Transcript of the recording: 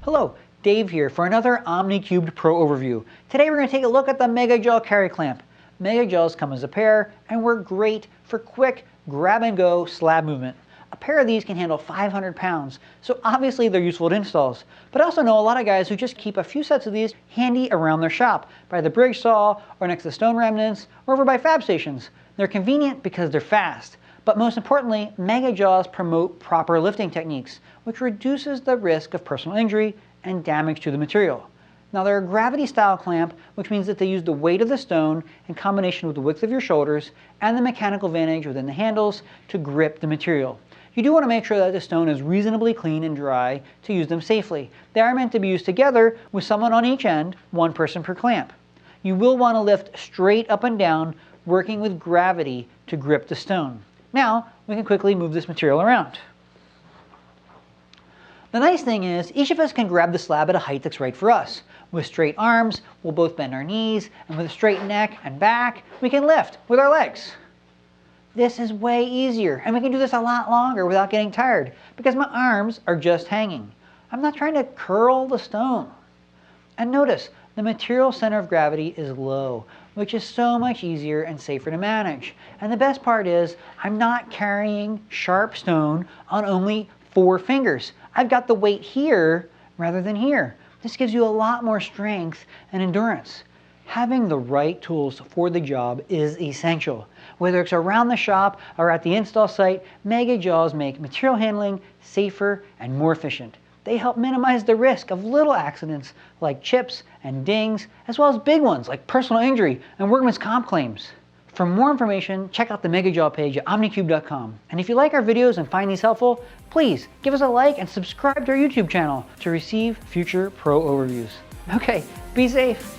Hello, Dave here for another Omni Cubed Pro overview. Today we're going to take a look at the Mega Jaw Carry Clamp. Mega Jaws come as a pair and work great for quick grab and go slab movement. A pair of these can handle 500 pounds, so obviously they're useful at installs. But I also know a lot of guys who just keep a few sets of these handy around their shop, by the bridge saw, or next to stone remnants, or over by fab stations. They're convenient because they're fast. But most importantly, Mega Jaws promote proper lifting techniques, which reduces the risk of personal injury and damage to the material. Now they're a gravity style clamp, which means that they use the weight of the stone in combination with the width of your shoulders and the mechanical advantage within the handles to grip the material. You do want to make sure that the stone is reasonably clean and dry to use them safely. They are meant to be used together with someone on each end, one person per clamp. You will want to lift straight up and down, working with gravity to grip the stone. Now, we can quickly move this material around. The nice thing is, each of us can grab the slab at a height that's right for us. With straight arms, we'll both bend our knees, and with a straight neck and back, we can lift with our legs. This is way easier, and we can do this a lot longer without getting tired, because my arms are just hanging. I'm not trying to curl the stone. And notice, the material center of gravity is low, which is so much easier and safer to manage. And the best part is, I'm not carrying sharp stone on only 4 fingers. I've got the weight here rather than here. This gives you a lot more strength and endurance. Having the right tools for the job is essential. Whether it's around the shop or at the install site, Mega Jaws make material handling safer and more efficient. They help minimize the risk of little accidents like chips and dings, as well as big ones like personal injury and workman's comp claims. For more information, check out the Mega Jaw page at omnicube.com. And if you like our videos and find these helpful, please give us a like and subscribe to our YouTube channel to receive future pro overviews. Okay, be safe.